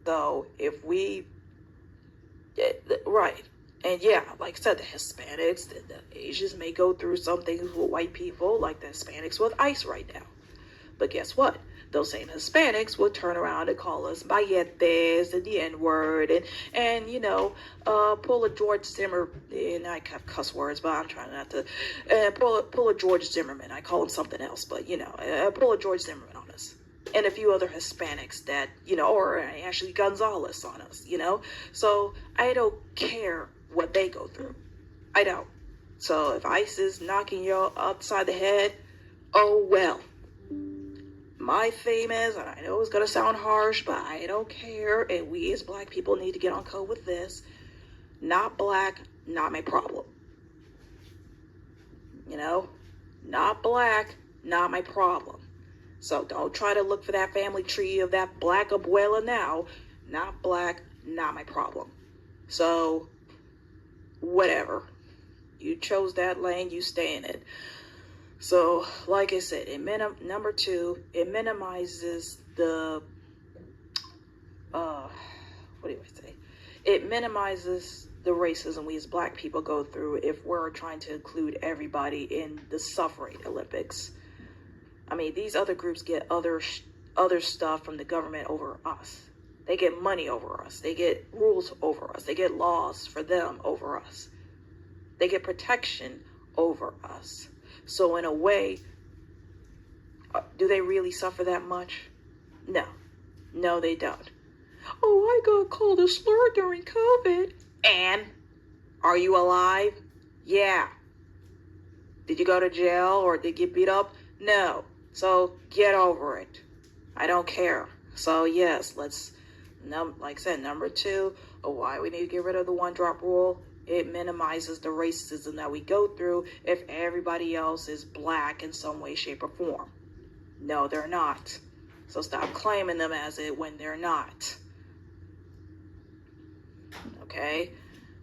though, if we, right. And yeah, like I said, the Hispanics, the Asians may go through some things with white people, like the Hispanics with ICE right now. But guess what? Those same Hispanics will turn around and call us bayetes and the N-word and pull a George Zimmer, and I have cuss words, but I'm trying not to, pull a George Zimmerman. I call him something else, but, pull a George Zimmerman on us. And a few other Hispanics that, or Ashley Gonzalez on us, So I don't care what they go through. I don't. So if ICE is knocking you upside the head, oh well. My theme is, and I know it's going to sound harsh, but I don't care, and we as black people need to get on code with this. Not black, not my problem. Not black, not my problem. So don't try to look for that family tree of that black abuela now. Not black, not my problem. So, whatever. You chose that lane, you stay in it. So, like I said, number two, it minimizes the, what do I say? It minimizes the racism we as black people go through if we're trying to include everybody in the suffrage Olympics. I mean, these other groups get other stuff from the government over us. They get money over us. They get rules over us. They get laws for them over us. They get protection over us. So in a way, do they really suffer that much? No, they don't. Oh, I got called a slur during COVID. And are you alive? Yeah. Did you go to jail or did you get beat up? No. So get over it. I don't care. So yes, like I said, number two, why we need to get rid of the one-drop rule. It minimizes the racism that we go through if everybody else is black in some way, shape, or form. No, they're not. So stop claiming them as it when they're not. Okay?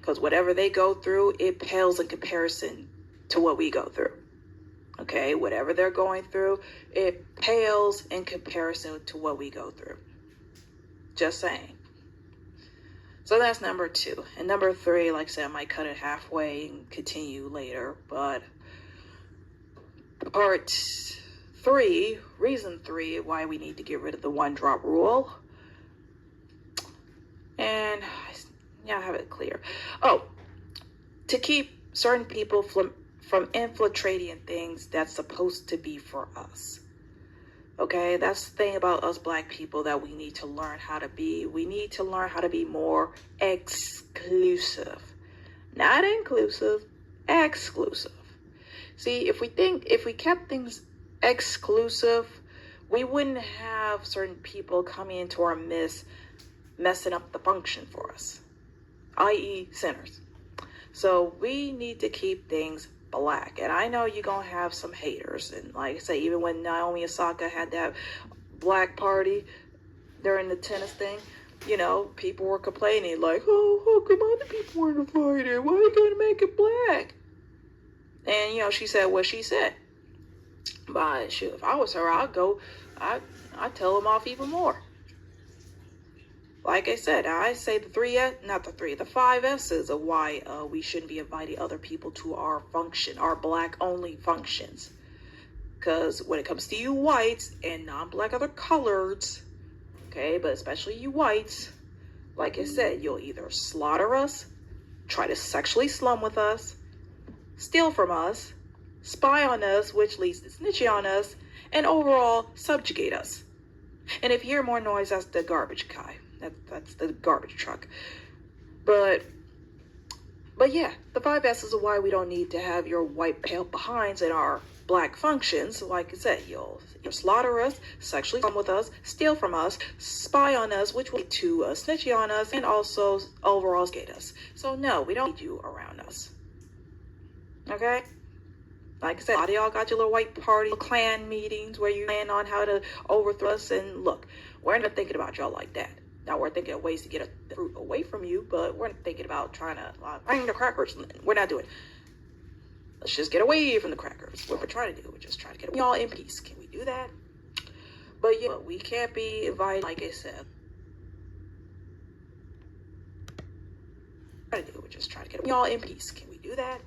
Because whatever they go through, it pales in comparison to what we go through. Okay? Whatever they're going through, it pales in comparison to what we go through. Just saying. So that's number two. And number three, like I said, I might cut it halfway and continue later. But part three, reason three, why we need to get rid of the one-drop rule. And I have it clear. To keep certain people from infiltrating things that's supposed to be for us. Okay, that's the thing about us black people that we need to learn how to be. We need to learn how to be more exclusive. Not inclusive, exclusive. See, if we kept things exclusive, we wouldn't have certain people coming into our midst messing up the function for us, i.e. sinners. So we need to keep things black. And I know you're going to have some haters. And like I say, even when Naomi Osaka had that black party during the tennis thing, people were complaining like, oh, how come other people weren't invited? Why are you going to make it black? And, she said what she said. But shoot, if I was her, I'd tell them off even more. Like I said, I say the 5 S's of why we shouldn't be inviting other people to our function, our black-only functions. Because when it comes to you whites and non-black other coloreds, okay, but especially you whites, like I said, you'll either slaughter us, try to sexually slum with us, steal from us, spy on us, which leads to snitching on us, and overall subjugate us. And if you hear more noise, that's the garbage guy. That's the garbage truck. But yeah, the 5 S's of why we don't need to have your white pale behinds in our black functions. Like I said, you'll slaughter us, sexually come with us, steal from us, spy on us, which will lead to snitching on us, and also overall skate us. So no, we don't need you around us. Okay? Like I said, a lot of y'all got your little white party, clan meetings where you plan on how to overthrow us. And look, we're not thinking about y'all like that. Now we're thinking of ways to get the fruit away from you, but we're not thinking about trying to bring the crackers. We're not doing it. Let's just get away from the crackers. What we're trying to do, we're just trying to get y'all in peace. Can we do that? But yeah, we can't be invited, like I said. we're just trying to get y'all in peace. Can we do that?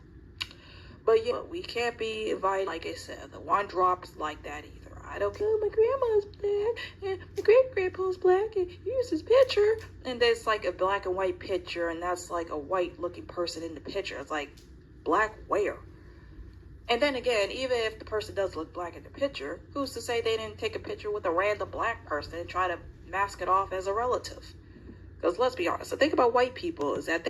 But yeah, we can't be invited, like I said, the one drops like that either. I don't care, my grandma's black, and my great-grandpa's black, and here's his picture. And there's like a black and white picture, and that's like a white-looking person in the picture. It's like, black where? And then again, even if the person does look black in the picture, who's to say they didn't take a picture with a random black person and try to mask it off as a relative? Because let's be honest, the thing about white people is that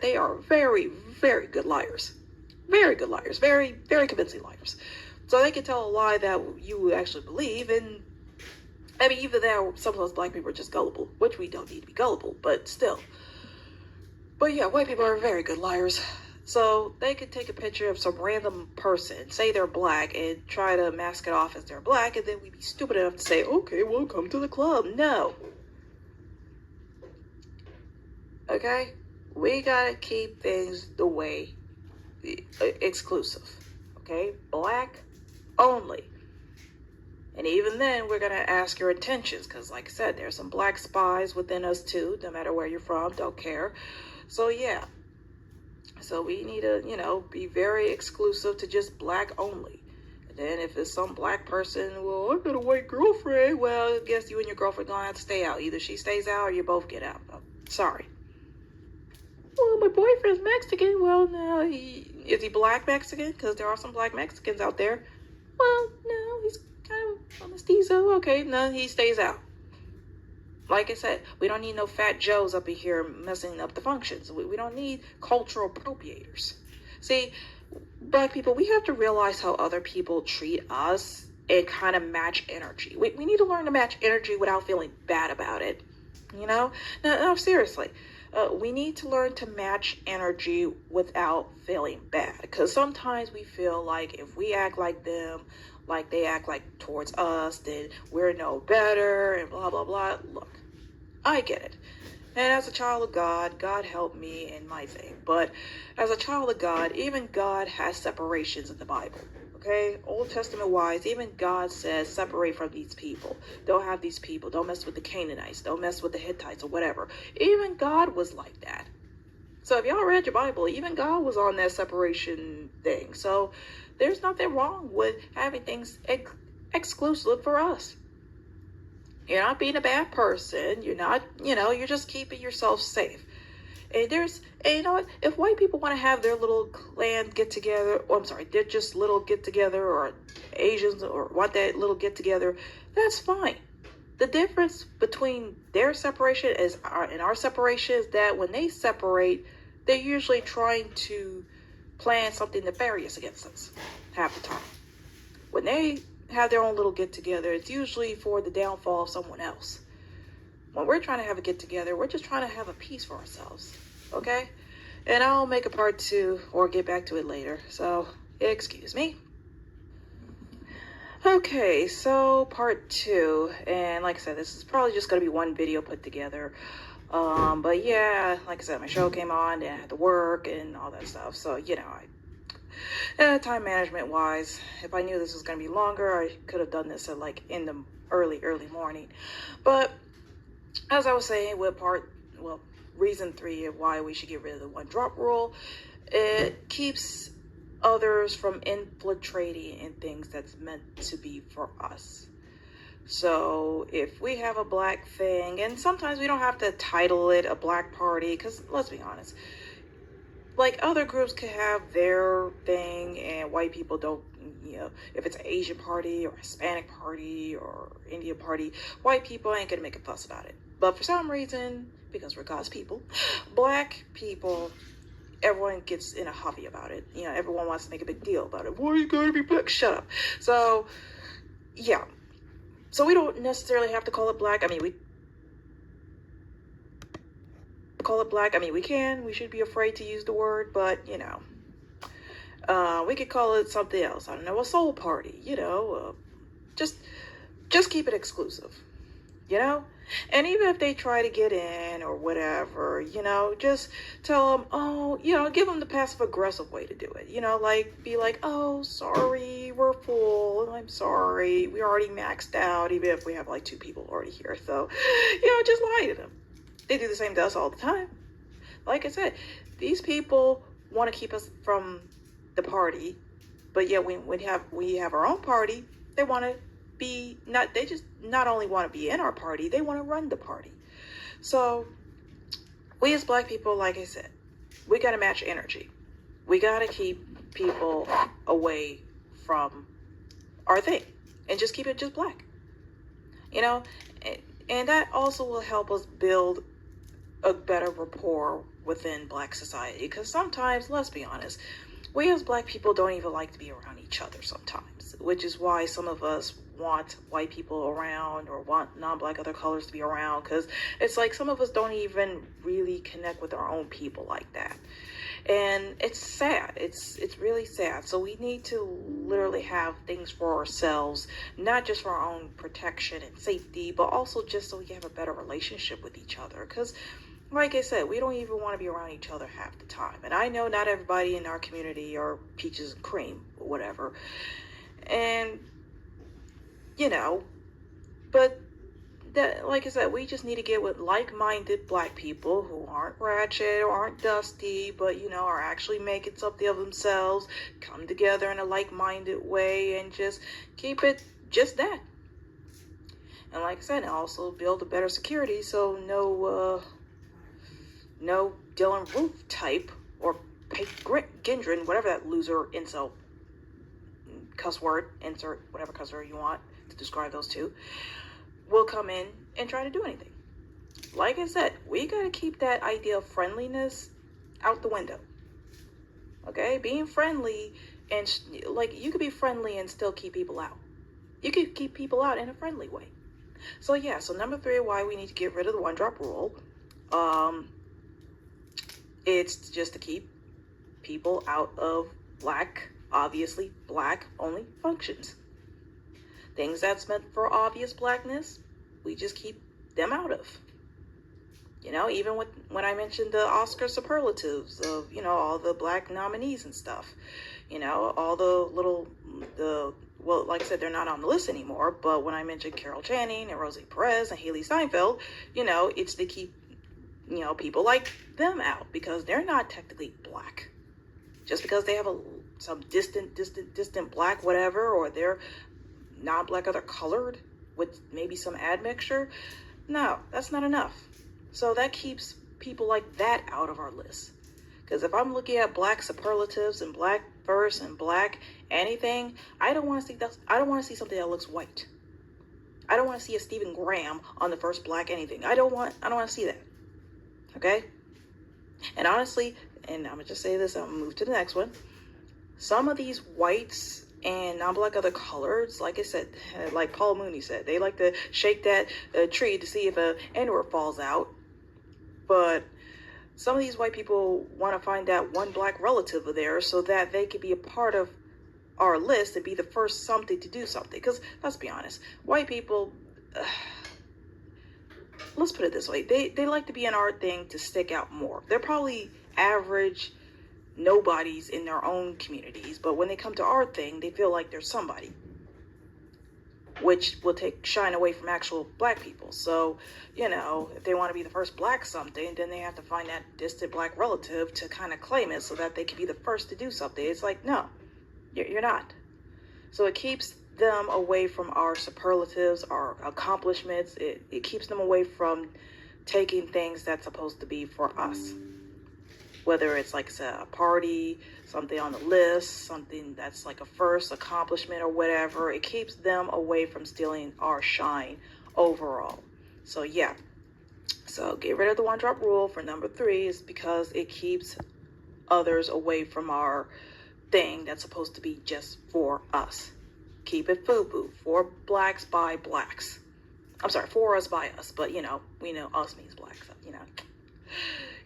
they are very, very good liars. Very good liars. Very, very convincing liars. So they can tell a lie that you actually believe, and I mean, even though some of us black people are just gullible, which we don't need to be gullible, but still. But yeah, white people are very good liars. So they could take a picture of some random person, say they're black, and try to mask it off as they're black, and then we'd be stupid enough to say, okay, well, come to the club. No. Okay? We gotta keep things the way exclusive. Okay? Black only. And even then, we're going to ask your intentions, because like I said, there's some black spies within us too, no matter where you're from, don't care. So yeah. So we need to, be very exclusive to just black only. And then if it's some black person, well, I've got a white girlfriend, well, I guess you and your girlfriend going to have to stay out. Either she stays out or you both get out. Oh, sorry. Well, my boyfriend's Mexican. Well, no, is he black Mexican? Because there are some black Mexicans out there. Well, no, he's kind of a mestizo. Okay, no, he stays out. Like I said, we don't need no fat Joes up in here messing up the functions. We don't need cultural appropriators. See, black people, we have to realize how other people treat us and kind of match energy. We need to learn to match energy without feeling bad about it. No, seriously. We need to learn to match energy without feeling bad. Because sometimes we feel like if we act like them, like they act like towards us, then we're no better and blah, blah, blah. Look, I get it. And as a child of God, God help me in my thing. But as a child of God, even God has separations in the Bible. Okay? Old Testament wise, even God says separate from these people. Don't have these people. Don't mess with the Canaanites. Don't mess with the Hittites or whatever. Even God was like that. So if y'all read your Bible, even God was on that separation thing. So there's nothing wrong with having things exclusive for us. You're not being a bad person. You're not, you're just keeping yourself safe. And you know what? If white people want to have their little clan get together, they're just little get together, or Asians or want that little get together, that's fine. The difference between their separation and our separation is that when they separate, they're usually trying to plan something nefarious against us half the time. When they have their own little get together, it's usually for the downfall of someone else. When we're trying to have a get together, we're just trying to have a peace for ourselves. Okay? And I'll make a part 2 or get back to it later. So, excuse me. Okay, so part 2. And like I said, this is probably just going to be one video put together. But yeah, like I said, my show came on and I had to work and all that stuff. So, time management wise, if I knew this was going to be longer, I could have done this at in the early morning. But as I was saying with reason 3 of why we should get rid of the one drop rule, it keeps others from infiltrating in things that's meant to be for us. So if we have a black thing, and sometimes we don't have to title it a black party, because let's be honest, like other groups could have their thing and white people don't, if it's an Asian party or Hispanic party or Indian party, white people ain't gonna make a fuss about it. But for some reason, because we're God's people, black people, everyone gets in a huffy about it. Everyone wants to make a big deal about it. Why are you going to be black? Shut up. So, yeah. So we don't necessarily have to call it black. We call it black. We can. We should be afraid to use the word, but, we could call it something else. I don't know, a soul party, just keep it exclusive, And even if they try to get in or whatever, just tell them, give them the passive aggressive way to do it, be like, oh, sorry, we're full. I'm sorry. We already maxed out, even if we have like 2 people already here. So, just lie to them. They do the same to us all the time. Like I said, these people want to keep us from the party, but yet when we have our own party, they want to be they just not only want to be in our party, they want to run the party. So we as Black people, like I said, we got to match energy. We got to keep people away from our thing and just keep it just Black, and that also will help us build a better rapport within Black society, because sometimes, let's be honest, we as Black people don't even like to be around each other sometimes, which is why some of us want white people around or want non-Black other colors to be around, because it's like some of us don't even really connect with our own people like that. And it's sad. It's really sad. So we need to literally have things for ourselves, not just for our own protection and safety, but also just so we can have a better relationship with each other. Because like I said, we don't even want to be around each other half the time. And I know not everybody in our community are peaches and cream or whatever. And, but that, like I said, we just need to get with like-minded Black people who aren't ratchet or aren't dusty, but, are actually making something of themselves, come together in a like-minded way and just keep it just that. And like I said, also build a better security so no Dylan Roof type or Pate Gendron, whatever that loser incel cuss word, insert whatever cuss word you want to describe those two, will come in and try to do anything. Like I said, we got to keep that idea of friendliness out the window. Okay? Being friendly, and you could be friendly and still keep people out. You could keep people out in a friendly way. So number 3, why we need to get rid of the 1-drop rule. It's just to keep people out of obviously Black only functions. Things that's meant for obvious Blackness, we just keep them out of. Even when I mentioned the Oscar superlatives of, all the Black nominees and stuff, all well, like I said, they're not on the list anymore, but when I mentioned Carol Channing and Rosie Perez and Haley Steinfeld, it's to keep, people like them out, because they're not technically Black. Just because they have some distant Black whatever, or they're not Black or they're colored with maybe some admixture, no, that's not enough. So that keeps people like that out of our list. Because if I'm looking at Black superlatives and Black verse and Black anything, I don't want to see that. I don't want to see something that looks white. I don't want to see a Stephen Graham on the first Black anything. I don't want to see that. Okay? And honestly, and I'm gonna just say this, I'm gonna move to the next one. Some of these whites and non-Black other colors, like I said, like Paul Mooney said, they like to shake that tree to see if a N-word falls out. But some of these white people want to find that one Black relative of theirs so that they could be a part of our list and be the first something to do something. Because let's be honest, white people, let's put it this way, they like to be in our thing to stick out more. They're probably average nobodies in their own communities, but when they come to our thing, they feel like they're somebody, which will take shine away from actual Black people. So, if they want to be the first Black something, then they have to find that distant Black relative to kind of claim it so that they can be the first to do something. It's like, no, you're not. So it keeps them away from our superlatives, our accomplishments. It keeps them away from taking things that's supposed to be for us. Whether it's like a party, something on the list, something that's like a first accomplishment or whatever, it keeps them away from stealing our shine overall. So so get rid of the 1-drop rule for number 3 is because it keeps others away from our thing that's supposed to be just for us. Keep it FUBU, for Blacks by Blacks. I'm sorry, for us by us, but we know us means Black, so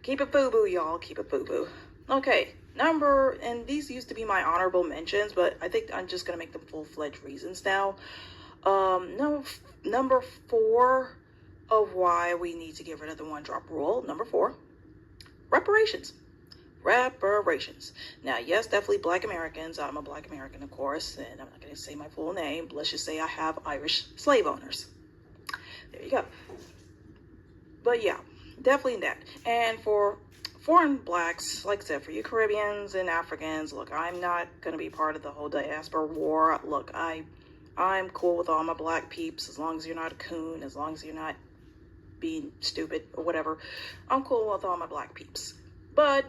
keep it FUBU, y'all. Keep it FUBU. Okay, and these used to be my honorable mentions, but I think I'm just going to make them full-fledged reasons now. Number 4 of why we need to get rid of the 1-drop rule. Number 4, reparations. Reparations. Now, yes, definitely Black Americans. I'm a Black American, of course, and I'm not going to say my full name, but let's just say I have Irish slave owners. There you go. But yeah, definitely that. And for foreign blacks, like I said, for you Caribbeans and Africans, look, I'm not going to be part of the whole diaspora war. Look, I'm cool with all my black peeps as long as you're not a coon, as long as you're not being stupid or whatever. I'm cool with all my black peeps. But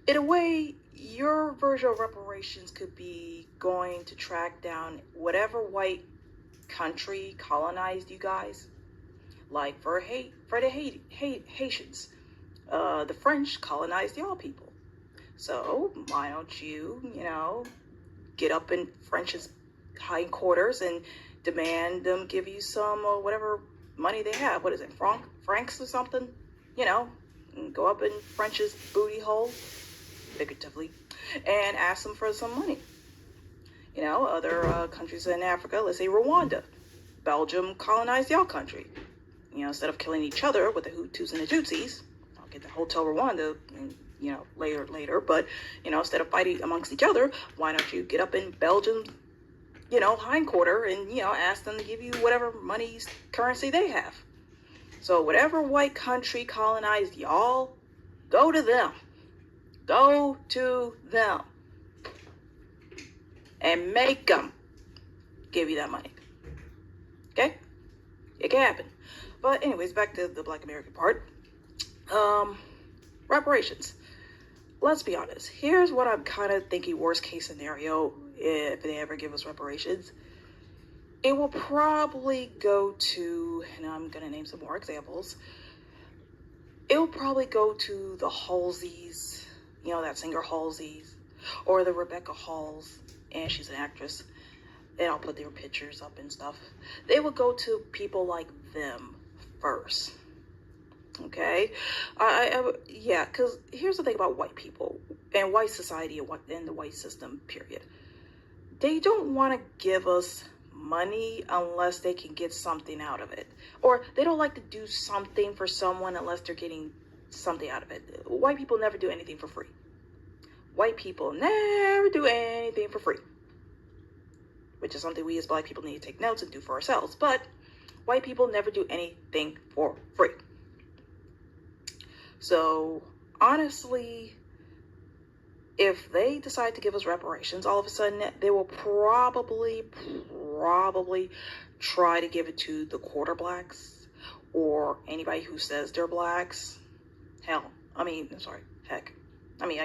in a way, your version of reparations could be going to track down whatever white country colonized you guys. Like for the Haitians, the French colonized y'all people. So why don't you, get up in French's hindquarters and demand them give you some whatever money they have. What is it, francs or something? And go up in French's booty hole, figuratively, and ask them for some money. Other countries in Africa, let's say Rwanda. Belgium colonized y'all country. Instead of killing each other with the Hutus and the Tutsis, I'll get the Hotel Rwanda, later. But, instead of fighting amongst each other, why don't you get up in Belgium's, hindquarter and, ask them to give you whatever money, currency they have. So whatever white country colonized y'all, go to them. Go to them. And make them give you that money. Okay? It can happen. But anyways, back to the Black American part. Reparations. Let's be honest. Here's what I'm kind of thinking worst case scenario if they ever give us reparations. It will probably go to, and I'm going to name some more examples. It will probably go to the Halseys, that singer Halseys, or the Rebecca Halls, and she's an actress. And I'll put their pictures up and stuff. They will go to people like them first. Okay? Because here's the thing about white people and white society and the white system, period. They don't want to give us money unless they can get something out of it. Or they don't like to do something for someone unless they're getting something out of it. White people never do anything for free. White people never do anything for free. Which is something we as black people need to take notes and do for ourselves. But white people never do anything for free. So, honestly, if they decide to give us reparations, all of a sudden, they will probably try to give it to the quarter blacks or anybody who says they're blacks. Heck. I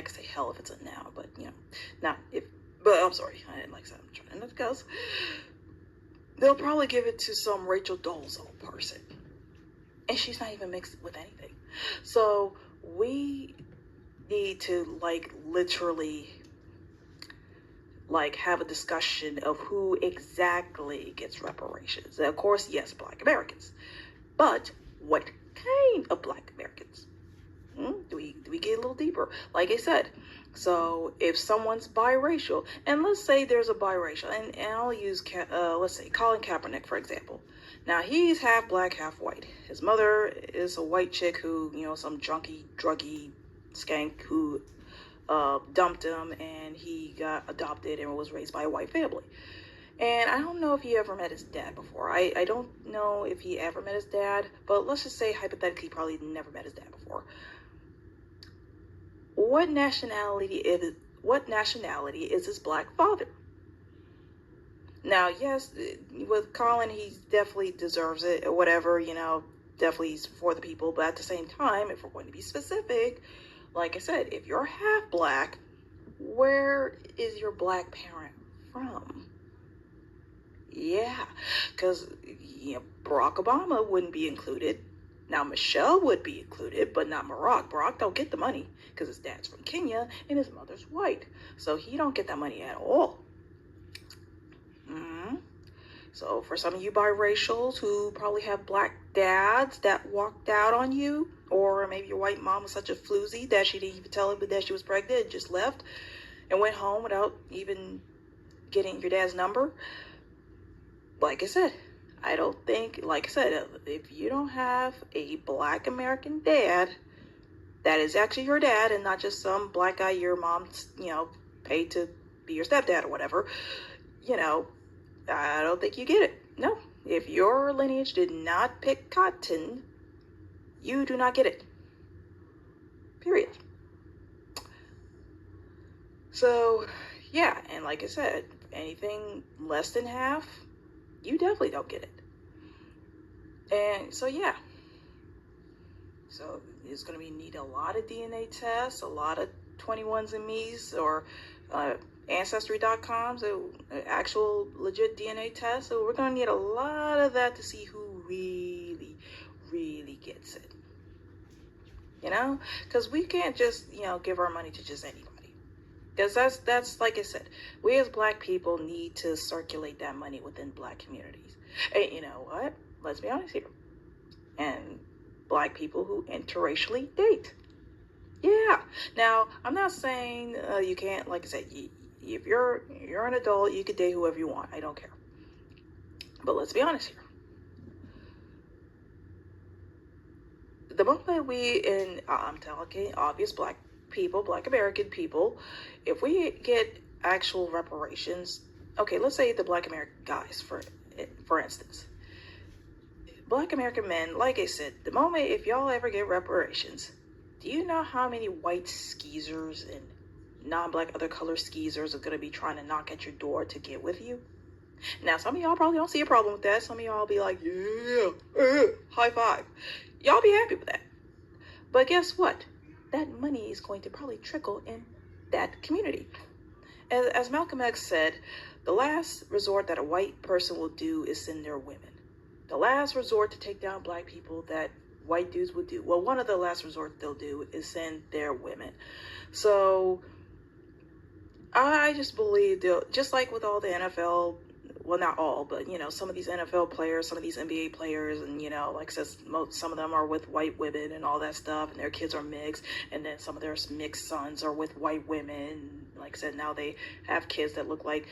could say hell if it's a noun, but, not if. But I'm sorry, I didn't like that. I'm trying not to cuss. They'll probably give it to some Rachel Dolezal person. And she's not even mixed with anything. So we need to literally have a discussion of who exactly gets reparations. And of course, yes, Black Americans. But what kind of Black Americans? Do we get a little deeper? Like I said, so if someone's biracial, and let's say there's a biracial, and I'll use, let's say Colin Kaepernick, for example. Now, he's half black, half white. His mother is a white chick who, some junkie, druggy skank who dumped him, and he got adopted and was raised by a white family. And I don't know if he ever met his dad before. I don't know if he ever met his dad, but let's just say hypothetically, he probably never met his dad before. What nationality is his black father? Now, yes, with Colin, he definitely deserves it or whatever, definitely he's for the people. But at the same time, if we're going to be specific, like I said, if you're half black, where is your black parent from? Yeah, because Barack Obama wouldn't be included. Now, Michelle would be included, but not Barack. Barack don't get the money because his dad's from Kenya and his mother's white. So he don't get that money at all. So for some of you biracials who probably have black dads that walked out on you, or maybe your white mom was such a floozy that she didn't even tell him that she was pregnant and just left and went home without even getting your dad's number. Like I said, if you don't have a black American dad, that is actually your dad and not just some black guy your mom, paid to be your stepdad or whatever, you know, I don't think you get it. No. If your lineage did not pick cotton, you do not get it. Period. So, yeah, and like I said, anything less than half, you definitely don't get it. And so, yeah. So, it's going to be need a lot of DNA tests, a lot of 21andMe's or Ancestry.com, so actual legit DNA tests. So, we're going to need a lot of that to see who really, really gets it. Because we can't just, give our money to just anybody. Because that's like I said, we as black people need to circulate that money within black communities. And you know what? Let's be honest here. And black people who interracially date. Yeah. Now, I'm not saying you can't, like I said, if you're an adult, you can date whoever you want. I don't care. But let's be honest here. The moment I'm talking obvious black people, black American people, if we get actual reparations, okay, let's say the black American guys, for instance. Black American men, like I said, the moment if y'all ever get reparations, do you know how many white skeezers and non-black other color skeezers are going to be trying to knock at your door to get with you? Now, some of y'all probably don't see a problem with that. Some of y'all be like, yeah, high five. Y'all be happy with that. But guess what? That money is going to probably trickle in that community. As Malcolm X said, the last resort that a white person will do is send their women. The last resort to take down black people that white dudes would do, well, one of the last resorts they'll do is send their women. So I just believe just like with all the NFL, well, not all, but, some of these NFL players, some of these NBA players, and, like I said, some of them are with white women and all that stuff, and their kids are mixed, and then some of their mixed sons are with white women. Like I said, now they have kids that look like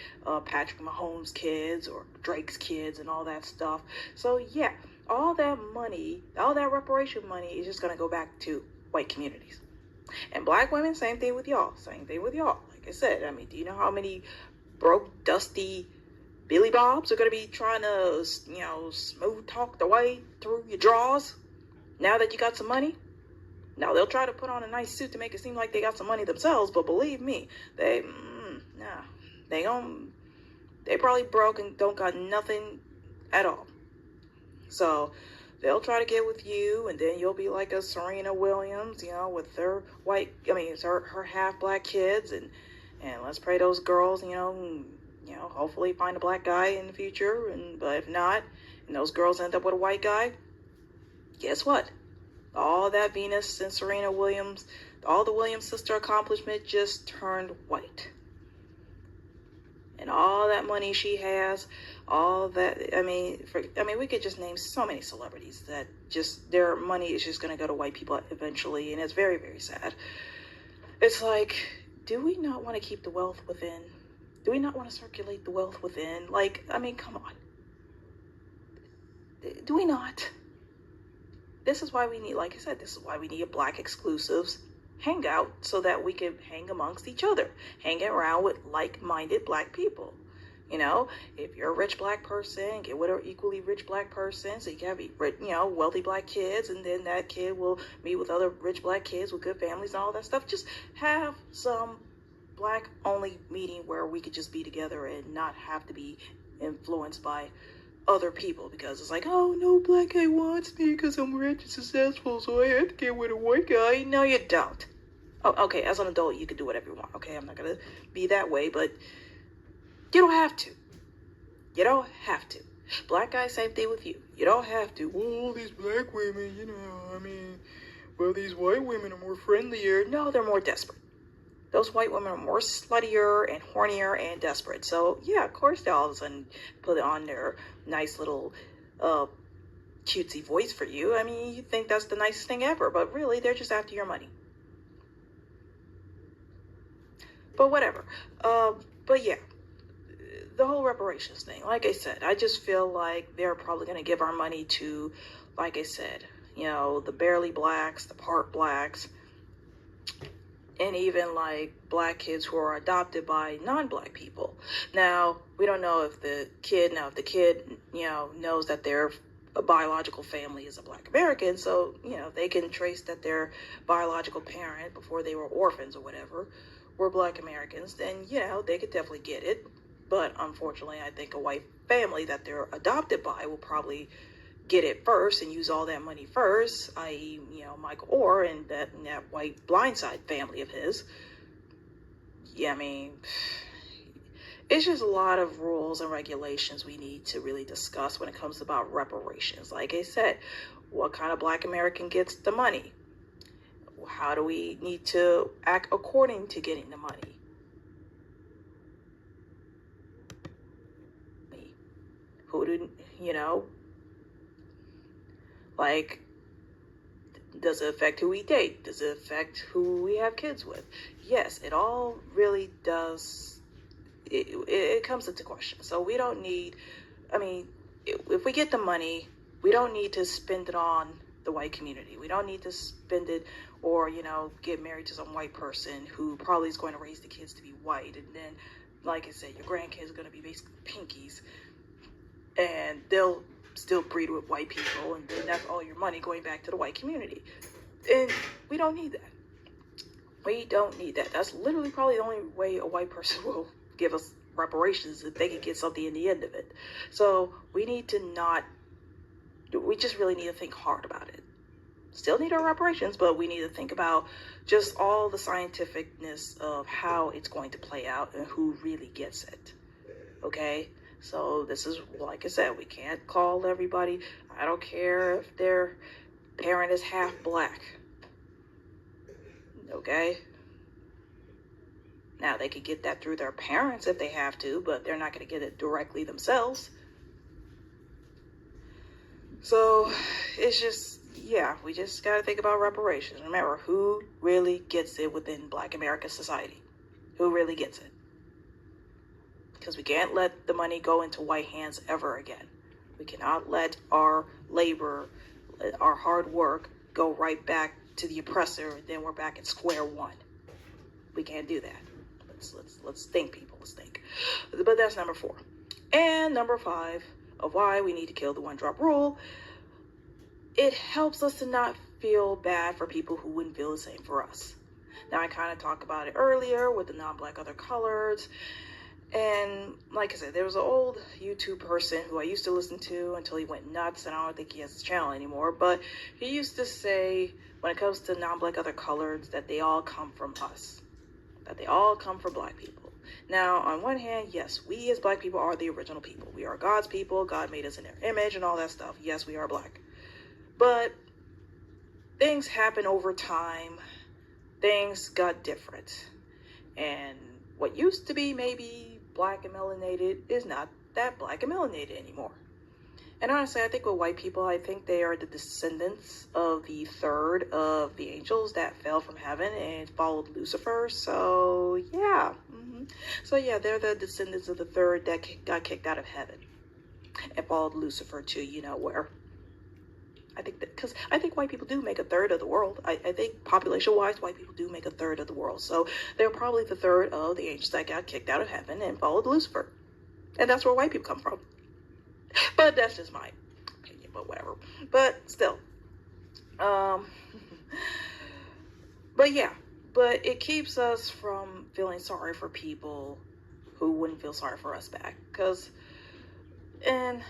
Patrick Mahomes' kids or Drake's kids and all that stuff. So, yeah, all that money, all that reparation money is just going to go back to white communities. And black women, same thing with y'all. Like I said, do you know how many broke, dusty Billy Bobs are going to be trying to, smooth talk their way through your drawers now that you got some money? Now, they'll try to put on a nice suit to make it seem like they got some money themselves, but believe me, they probably broke and don't got nothing at all. So they'll try to get with you, and then you'll be like a Serena Williams, with her her half-black kids, and let's pray those girls, hopefully find a black guy in the future, but if not, and those girls end up with a white guy, guess what? All that Venus and Serena Williams, all the Williams sister accomplishment just turned white. And all that money she has, all that, we could just name so many celebrities that just their money is just going to go to white people eventually, and it's very, very sad. It's like, do we not want to keep the wealth within? Do we not want to circulate the wealth within? Come on. Do we not? This is why we need, like I said, this is why we need a black exclusives hangout so that we can hang amongst each other, hang around with like-minded black people. If you're a rich black person, get with an equally rich black person so you can have, wealthy black kids, and then that kid will meet with other rich black kids with good families and all that stuff. Just have some black only meeting where we could just be together and not have to be influenced by other people, because it's like, oh, no black guy wants me because I'm rich and successful, so I have to get with a white guy. No, you don't. Oh, okay, as an adult, you can do whatever you want. Okay, I'm not going to be that way, but you don't have to. You don't have to. Black guys, same thing with you. You don't have to. Well, these black women, these white women are more friendlier. No, they're more desperate. Those white women are more sluttier and hornier and desperate. So, yeah, of course they all of a sudden put on their nice little cutesy voice for you. You think that's the nicest thing ever, but really, they're just after your money. But whatever. But yeah, the whole reparations thing, like I said, I just feel like they're probably going to give our money to, like I said, the barely blacks, the part blacks, and even like black kids who are adopted by non-black people. Now, we don't know if the kid, knows that their biological family is a black American, so, they can trace that their biological parent, before they were orphans or whatever, were black Americans, then, they could definitely get it. But unfortunately, I think a white family that they're adopted by will probably get it first and use all that money first, i.e., Michael Oher and that white blindside family of his. Yeah, I mean, it's just a lot of rules and regulations we need to really discuss when it comes about reparations. Like I said, what kind of black American gets the money? How do we need to act according to getting the money? Who do, like, does it affect who we date? Does it affect who we have kids with? Yes, it all really does. It comes into question. So we don't need, if we get the money, we don't need to spend it on the white community. We don't need to spend it or, get married to some white person who probably is going to raise the kids to be white. And then, like I said, your grandkids are going to be basically pinkies. And they'll still breed with white people, and then that's all your money going back to the white community. And we don't need that. We don't need that. That's literally probably the only way a white person will give us reparations, if they can get something in the end of it. So we just really need to think hard about it. Still need our reparations, but we need to think about just all the scientificness of how it's going to play out and who really gets it. Okay? So this is, like I said, we can't call everybody. I don't care if their parent is half black. Okay? Now, they could get that through their parents if they have to, but they're not going to get it directly themselves. So it's just, we just got to think about reparations. Remember, who really gets it within Black American society? Who really gets it? Because we can't let the money go into white hands ever again. We cannot let our labor, our hard work, go right back to the oppressor, and then we're back at square one. We can't do that. Let's think, people. Let's think. But that's number 4. And number 5 of why we need to kill the one-drop rule. It helps us to not feel bad for people who wouldn't feel the same for us. Now, I kind of talked about it earlier with the non-black other colors. And like I said, there was an old YouTube person who I used to listen to until he went nuts, and I don't think he has his channel anymore. But he used to say, when it comes to non-black other coloreds, that they all come from us. That they all come from black people. Now, on one hand, yes, we as black people are the original people. We are God's people. God made us in their image and all that stuff. Yes, we are black. But things happen over time. Things got different. And what used to be maybe black and melanated is not that black and melanated anymore. And honestly, I think with white people, I think they are the descendants of the third of the angels that fell from heaven and followed Lucifer. So, yeah. So, yeah, they're the descendants of the third that got kicked out of heaven and followed Lucifer to, where. I think white people do make a third of the world. I think population-wise, white people do make a third of the world. So they're probably the third of the angels that got kicked out of heaven and followed Lucifer. And that's where white people come from. But that's just my opinion, but whatever. But still. But it keeps us from feeling sorry for people who wouldn't feel sorry for us back. And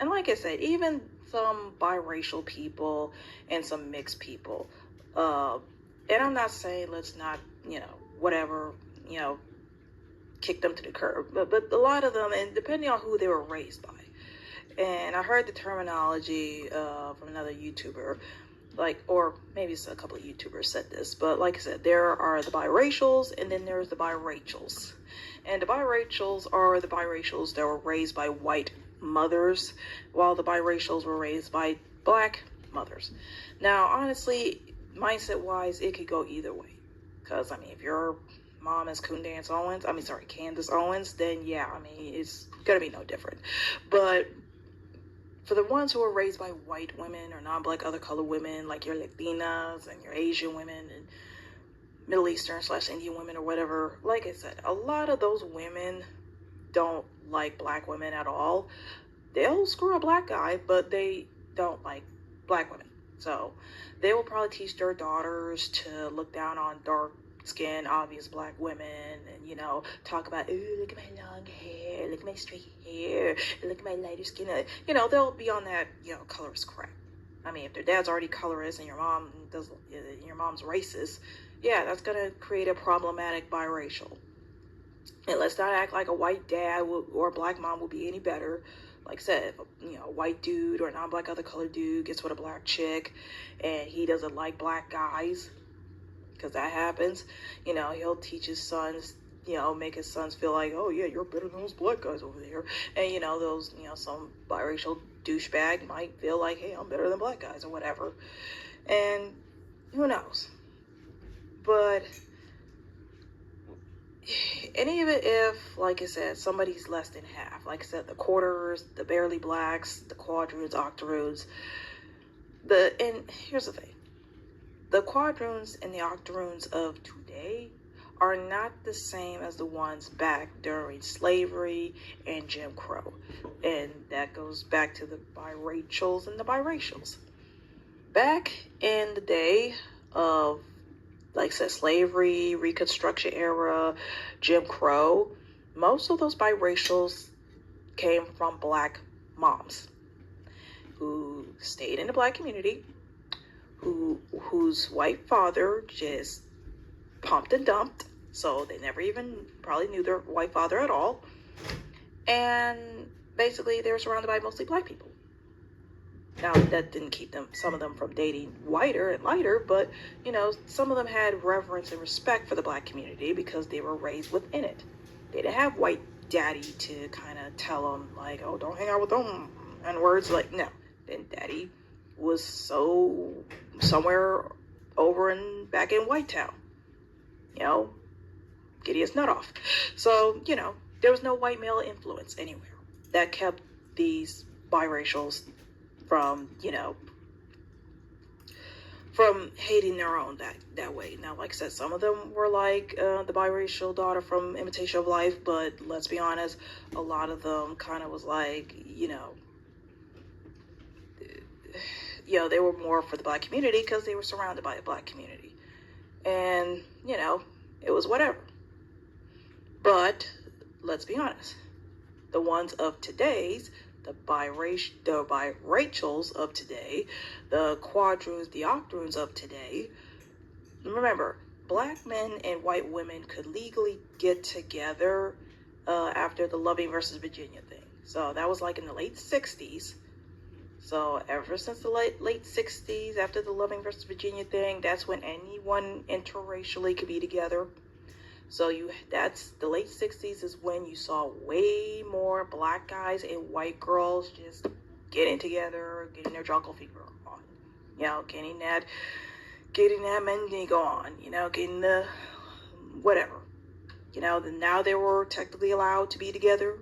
like I said, even some biracial people and some mixed people. And I'm not saying let's not, kick them to the curb. But a lot of them, and depending on who they were raised by. And I heard the terminology from another YouTuber, or maybe it's a couple of YouTubers said this, but like I said, there are the biracials and then there's the birachals. And the birachals are the birachals that were raised by white mothers, while the biracials were raised by black mothers. Now, honestly, mindset-wise, it could go either way. Because, if your mom is Candace Owens, then it's going to be no different. But for the ones who are raised by white women or non-black other color women, like your Latinas and your Asian women, and Middle Eastern / Indian women or whatever, like I said, a lot of those women don't like black women at all. They'll screw a black guy, but they don't like black women. So they will probably teach their daughters to look down on dark skin, obvious black women, and talk about, ooh, look at my long hair, look at my straight hair, look at my lighter skin. They'll be on that, colorist crap. I mean, if their dad's already colorist and your mom's racist, yeah, that's gonna create a problematic biracial. And let's not act like a white dad or a black mom will be any better. Like I said, if a white dude or a non-black other colored dude gets with a black chick and he doesn't like black guys, because that happens, he'll teach his sons, make his sons feel like, oh yeah, you're better than those black guys over there. And those, some biracial douchebag might feel like, hey, I'm better than black guys or whatever. And who knows? But any of it, if, like I said, somebody's less than half, like I said, the quarters, the barely blacks, the quadroons, octoroons, and here's the thing, the quadroons and the octoroons of today are not the same as the ones back during slavery and Jim Crow. And that goes back to the biracials and the biracials. Back in the day of, like I said, slavery, Reconstruction era, Jim Crow, most of those biracials came from black moms who stayed in the black community, whose white father just pumped and dumped, so they never even probably knew their white father at all. And basically they were surrounded by mostly black people. Now, that didn't keep some of them from dating whiter and lighter, but, some of them had reverence and respect for the black community because they were raised within it. They didn't have white daddy to kind of tell them, like, oh, don't hang out with them, and words like, no. Then daddy was somewhere over back in White Town, getting his nut off. So, there was no white male influence anywhere that kept these biracials from hating their own that way. Now, like I said, some of them were like the biracial daughter from Imitation of Life, but let's be honest, a lot of them kind of was like, they were more for the black community because they were surrounded by a black community. And, it was whatever. But let's be honest, the ones of today's, the biracials of today, the quadroons, the octoroons of today, remember, black men and white women could legally get together after the Loving versus Virginia thing. So that was like in the late 60s. So ever since the late 60s, after the Loving versus Virginia thing, that's when anyone interracially could be together. So that's the late 60s is when you saw way more black guys and white girls just getting together, getting their jungle fever on, getting that Mandingo on, getting the whatever, then now they were technically allowed to be together.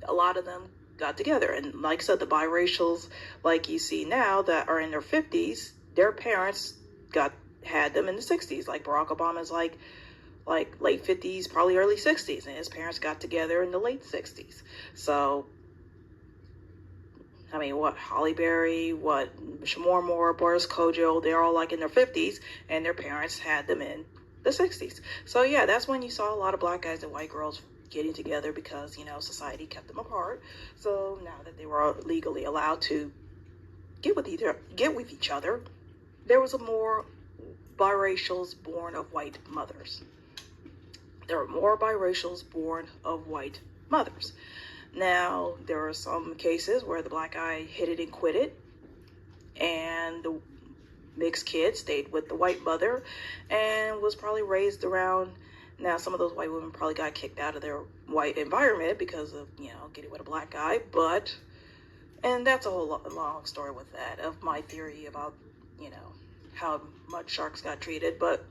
A lot of them got together, and like I said, the biracials, like you see now that are in their 50s, their parents had them in the 60s. Like Barack Obama's like late 50s, probably early 60s, and his parents got together in the late 60s. So I mean, Holly Berry, Shamor Moore, Boris Kodjoe, they're all like in their 50s, and their parents had them in the 60s. So yeah, that's when you saw a lot of black guys and white girls getting together because, society kept them apart. So now that they were legally allowed to get with each other, there was a more biracials born of white mothers. There were more biracials born of white mothers. Now, there are some cases where the black guy hit it and quit it, and the mixed kid stayed with the white mother and was probably raised around. Now, some of those white women probably got kicked out of their white environment because of, getting with a black guy, and that's a whole long story with that, of my theory about, how much sharks got treated. But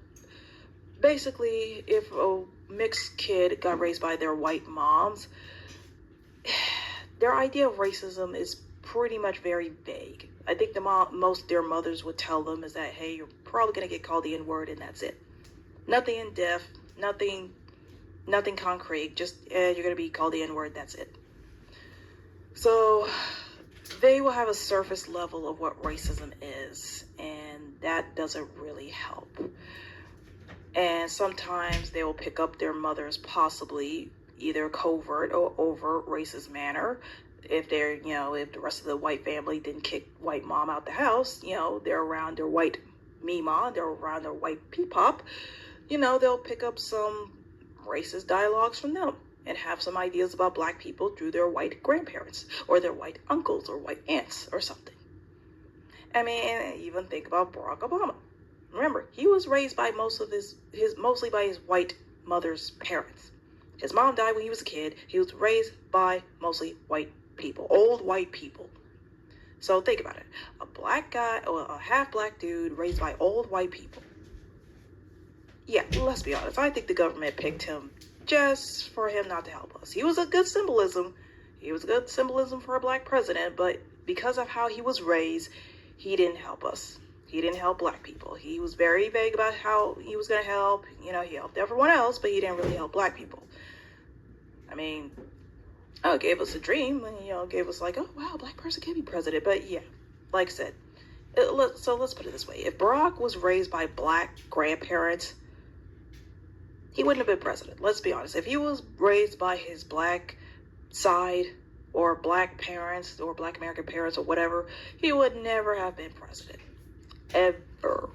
basically, if a mixed kid got raised by their white moms, their idea of racism is pretty much very vague. I think most their mothers would tell them is that, hey, you're probably going to get called the N-word and that's it. Nothing in depth, nothing concrete, just you're going to be called the N-word, that's it. So they will have a surface level of what racism is, and that doesn't really help. And sometimes they will pick up their mother's possibly either covert or overt racist manner. If they're, if the rest of the white family didn't kick white mom out the house, they're around their white mima, they're around their white peepop, they'll pick up some racist dialogues from them and have some ideas about black people through their white grandparents or their white uncles or white aunts or something. I mean, even think about Barack Obama. Remember, he was raised by mostly by his white mother's parents. His mom died when he was a kid. He was raised by mostly white people, old white people. So think about it. A black guy, or a half black dude raised by old white people. Yeah, let's be honest. I think the government picked him just for him not to help us. He was a good symbolism. He was a good symbolism for a black president, but because of how he was raised, he didn't help us. He didn't help black people. He was very vague about how he was going to help. He helped everyone else, but he didn't really help black people. I mean, gave us a dream, and, gave us like, oh, wow, black person can be president. But yeah, like I said, so let's put it this way. If Barack was raised by black grandparents, he wouldn't have been president. Let's be honest. If he was raised by his black side or black parents or black American parents or whatever, he would never have been president. Ever.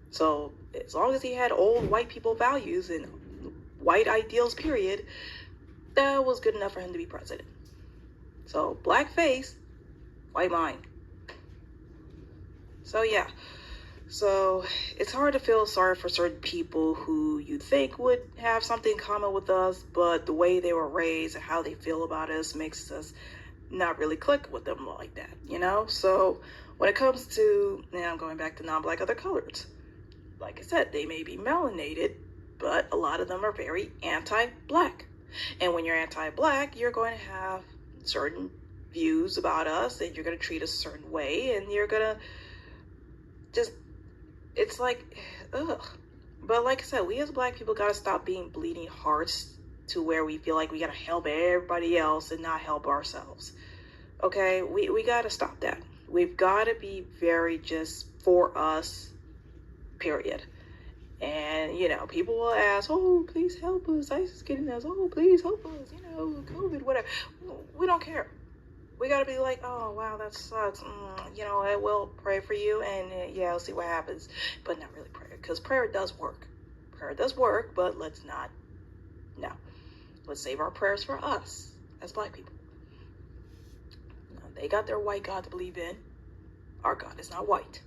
So as long as he had old white people values and white ideals, period, that was good enough for him to be president. So black face, white mind. So yeah. So it's hard to feel sorry for certain people who you think would have something in common with us, but the way they were raised and how they feel about us makes us not really click with them like that, So when it comes to, I'm going back to non-black other colors, like I said, they may be melanated, but a lot of them are very anti-black. And when you're anti-black, you're going to have certain views about us, and you're going to treat us a certain way, and you're going to just, it's like, ugh. But like I said, we as black people got to stop being bleeding hearts to where we feel like we got to help everybody else and not help ourselves. Okay, we got to stop that. We've got to be very just for us, period. And, people will ask, oh, please help us. ISIS is getting us. Oh, please help us. COVID, whatever. We don't care. We got to be like, oh, wow, that sucks. I will pray for you. And, yeah, I'll see what happens. But not really prayer, because prayer does work. Prayer does work, but let's save our prayers for us as black people. They got their white God to believe in. Our God is not white.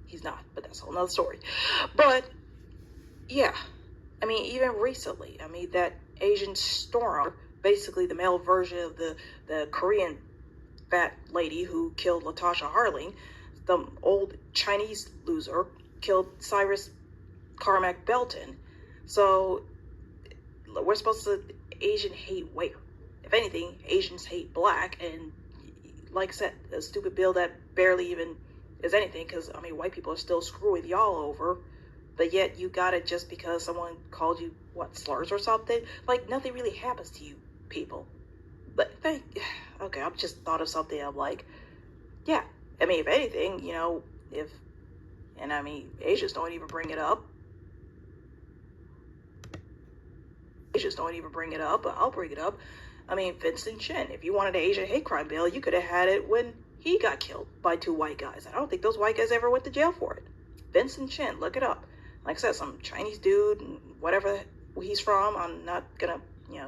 He's not, but that's a whole nother story. But yeah, even recently, that Asian storm, basically the male version of the Korean fat lady who killed Latasha Harling, the old Chinese loser killed Cyrus Carmack Belton. So we're supposed to Asian hate where? If anything, Asians hate black, and like I said, a stupid bill that barely even is anything, because white people are still screwing y'all over, but yet you got it just because someone called you slurs or something. Like, nothing really happens to you people. But okay, I've just thought of something. I'm like, yeah, if anything, Asians don't even bring it up. Asians don't even bring it up, but I'll bring it up. Vincent Chin, if you wanted an Asian hate crime bill, you could have had it when he got killed by two white guys. I don't think those white guys ever went to jail for it. Vincent Chin, look it up. Like I said, some Chinese dude, whatever he's from, I'm not gonna,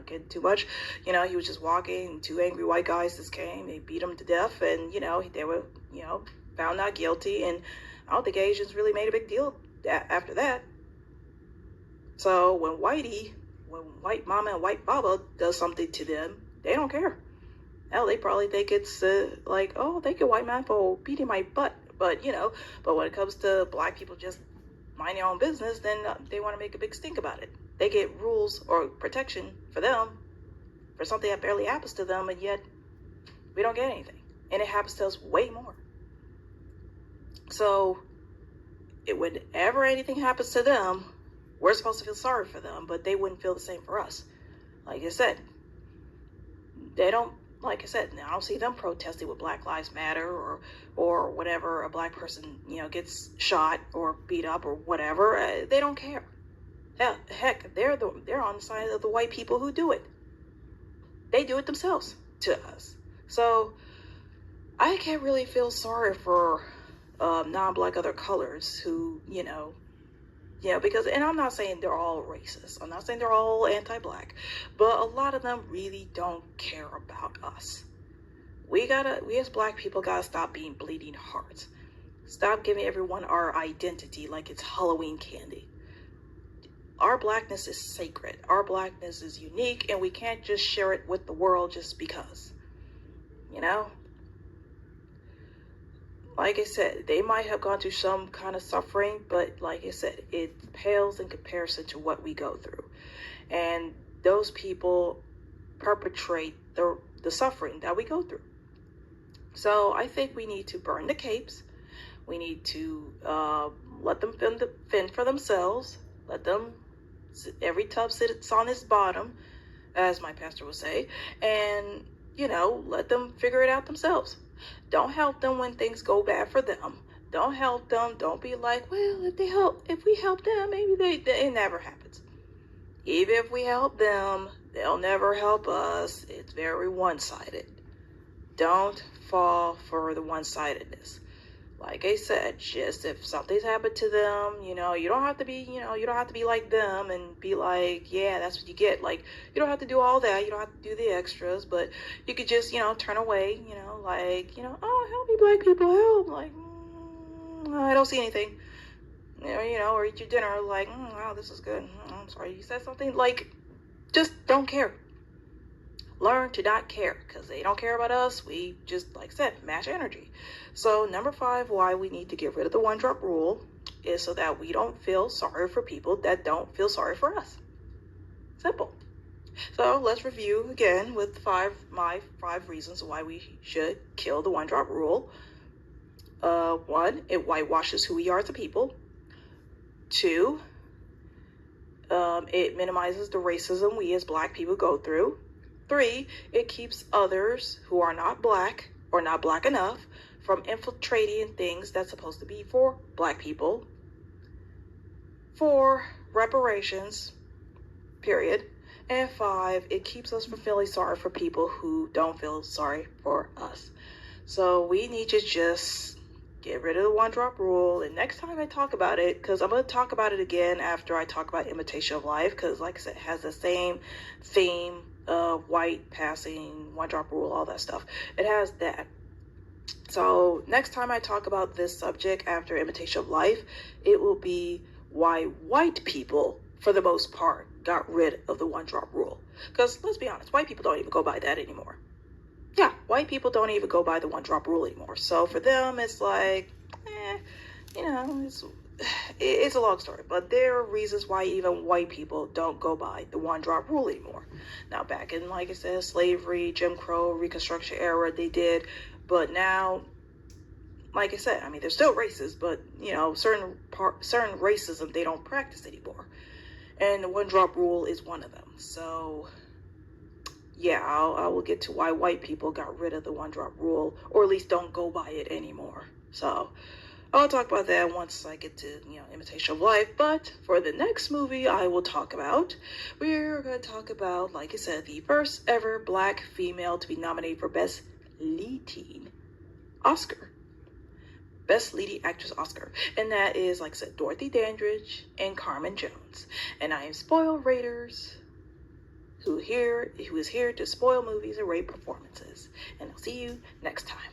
get too much. He was just walking, and two angry white guys just came, they beat him to death, and, they were, found not guilty, and I don't think Asians really made a big deal after that. So when white mama and white baba does something to them, they don't care. Hell, they probably think it's like, oh, thank you, white man, for beating my butt. But, but when it comes to black people just mind their own business, then they want to make a big stink about it. They get rules or protection for them for something that barely happens to them, and yet We don't get anything. And it happens to us way more. So whenever anything happens to them, we're supposed to feel sorry for them, but they wouldn't feel the same for us. Like I said, they don't, like I said, I don't see them protesting with Black Lives Matter or whatever, a black person, gets shot or beat up or whatever. They don't care. Heck, they're on the side of the white people who do it. They do it themselves to us. So I can't really feel sorry for non-black other colors who, because, and I'm not saying they're all racist. I'm not saying they're all anti-black, but a lot of them really don't care about us. We as black people gotta stop being bleeding hearts. Stop giving everyone our identity like it's Halloween candy. Our blackness is sacred. Our blackness is unique, and we can't just share it with the world just because. Like I said, they might have gone through some kind of suffering, but like I said, it pales in comparison to what we go through. And those people perpetrate the suffering that we go through. So I think we need to burn the capes. We need to let them fend for themselves. Let them, every tub sits on its bottom, as my pastor would say, and, let them figure it out themselves. Don't help them when things go bad for them. Don't help them. Don't be like, well, if we help them, maybe it never happens. Even if we help them, they'll never help us. It's very one-sided. Don't fall for the one-sidedness. Like I said, just if something's happened to them, you don't have to be, you don't have to be like them and be like, yeah, that's what you get. Like, you don't have to do all that. You don't have to do the extras, but you could just, turn away, like, oh, help me, black people, help. Like, I don't see anything. Or eat your dinner like, wow, this is good. I'm sorry, you said something. Like, just don't care. Learn to not care, because they don't care about us. We just, like I said, match energy. So number 5, why we need to get rid of the one-drop rule is so that we don't feel sorry for people that don't feel sorry for us. Simple. So let's review again with my 5 reasons why we should kill the one-drop rule. 1, it whitewashes who we are as a people. 2, it minimizes the racism we as black people go through. 3, it keeps others who are not black or not black enough from infiltrating things that's supposed to be for black people. 4, reparations, period. And 5, it keeps us from feeling sorry for people who don't feel sorry for us. So we need to just get rid of the one-drop rule. And next time I talk about it, because I'm going to talk about it again after I talk about Imitation of Life, because like I said, it has the same theme of white passing, one-drop rule, all that stuff. It has that. So next time I talk about this subject after Imitation of Life, it will be why white people, for the most part, got rid of the one-drop rule. Because let's be honest, white people don't even go by that anymore. Yeah, white people don't even go by the one-drop rule anymore. So for them, it's like, it's a long story. But there are reasons why even white people don't go by the one-drop rule anymore. Now, back in, like I said, slavery, Jim Crow, Reconstruction era, they did. But now, like I said, they're still racist, but, certain racism they don't practice anymore. And the one-drop rule is one of them. So, yeah, I will get to why white people got rid of the one-drop rule, or at least don't go by it anymore. So, I'll talk about that once I get to, Imitation of Life. But for the next movie I will talk about, we're going to talk about, like I said, the first ever black female to be nominated for Best Leading Oscar. Best Leading Actress Oscar. And that is, like I said, Dorothy Dandridge and Carmen Jones. And I am Spoil Raters, who is here to spoil movies and rate performances. And I'll see you next time.